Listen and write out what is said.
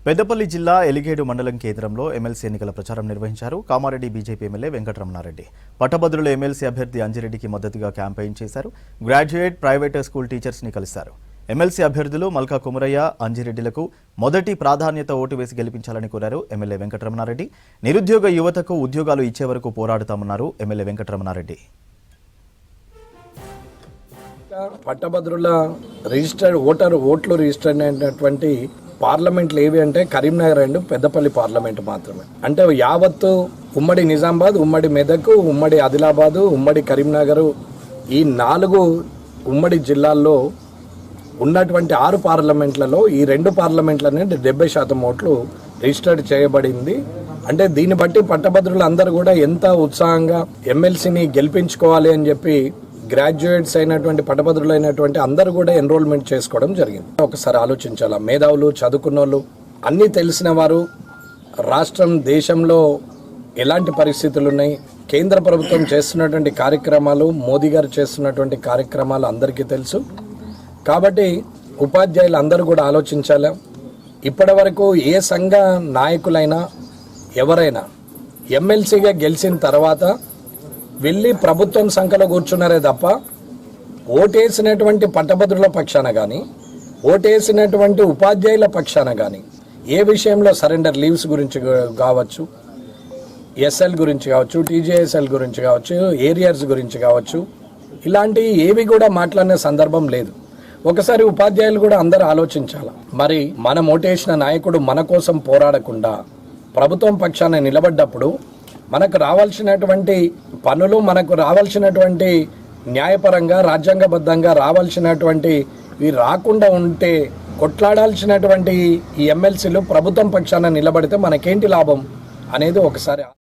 పెద్దపల్లి జిల్లా ఎలిగేడు మండలం కేంద్రంలో ఎమ్మెల్సీ ఎన్నికల ప్రచారం నిర్వహించారు. కామారెడ్డి బీజేపీ ఎమ్మెల్యే వెంకటరమణారెడ్డి పట్టభద్రుల ఎమ్మెల్సీ అభ్యర్థి అంజిరెడ్డికి మద్దతుగా క్యాంపెయిన్ చేశారు. గ్రాడ్యుయేట్ ప్రైవేట్ స్కూల్ టీచర్స్ ని కలిశారు. ఎమ్మెల్సీ అభ్యర్థులు మల్కా కుమరయ్య, అంజిరెడ్డిలకు మొదటి ప్రాధాన్యత ఓటు వేసి గెలిపించాలని కోరారు ఎమ్మెల్యే వెంకటరమణారెడ్డి. నిరుద్యోగ యువతకు ఉద్యోగాలు ఇచ్చే వరకు పోరాడుతామన్నారు ఎమ్మెల్యే వెంకటరమణారెడ్డి. పట్టభద్రుల ఓట్లు రిజిస్టర్ అయినటువంటి పార్లమెంట్లు ఏవి అంటే కరీంనగర్ అండ్ పెద్దపల్లి పార్లమెంట్ మాత్రమే. అంటే యావత్తు ఉమ్మడి నిజామాబాద్, ఉమ్మడి మెదక్, ఉమ్మడి ఆదిలాబాదు, ఉమ్మడి కరీంనగర్ ఈ 4 ఉమ్మడి జిల్లాల్లో ఉన్నటువంటి 6 పార్లమెంట్లలో ఈ 2 పార్లమెంట్లనే 70% ఓట్లు రిజిస్టర్డ్ చేయబడింది. అంటే దీన్ని బట్టి పట్టభద్రులు అందరూ కూడా ఎంత ఉత్సాహంగా ఎమ్మెల్సీని గెలిపించుకోవాలి అని చెప్పి గ్రాడ్యుయేట్స్ అయినటువంటి పట్టభద్రులు అయినటువంటి అందరూ కూడా ఎన్రోల్మెంట్ చేసుకోవడం జరిగింది. ఒకసారి ఆలోచించాలా, మేధావులు, చదువుకున్న వాళ్ళు, అన్నీ తెలిసిన వారు, రాష్ట్రం దేశంలో ఎలాంటి పరిస్థితులు ఉన్నాయి, కేంద్ర ప్రభుత్వం చేస్తున్నటువంటి కార్యక్రమాలు, మోదీ గారు చేస్తున్నటువంటి కార్యక్రమాలు అందరికీ తెలుసు. కాబట్టి ఉపాధ్యాయులు అందరూ కూడా ఆలోచించాలి. ఇప్పటి వరకు ఏ సంఘ నాయకులైనా ఎవరైనా ఎమ్మెల్సీగా గెలిచిన తర్వాత వెళ్ళి ప్రభుత్వం సంఖ్యలో కూర్చున్నారే తప్ప ఓటేసినటువంటి పట్టభద్రుల పక్షాన కానీ, ఓటేసినటువంటి ఉపాధ్యాయుల పక్షాన కానీ ఏ విషయంలో సరెండర్ లీవ్స్ గురించి కావచ్చు, ఎస్ఎల్ గురించి కావచ్చు, టీజేఎస్ఎల్ గురించి కావచ్చు, ఏరియర్స్ గురించి కావచ్చు, ఇలాంటి ఏవి కూడా మాట్లాడిన సందర్భం లేదు. ఒకసారి ఉపాధ్యాయులు కూడా అందరూ ఆలోచించాలి. మరి మనం ఓటేసిన నాయకుడు మన కోసం పోరాడకుండా ప్రభుత్వం పక్షాన నిలబడ్డప్పుడు మనకు రావాల్సినటువంటి పనులు, మనకు రావాల్సినటువంటి న్యాయపరంగా రాజ్యాంగబద్ధంగా రావాల్సినటువంటి ఇవి రాకుండా ఉంటే కొట్లాడాల్సినటువంటి ఈ ఎమ్మెల్సీలు ప్రభుత్వం పక్షాన నిలబడితే మనకేంటి లాభం అనేది ఒకసారి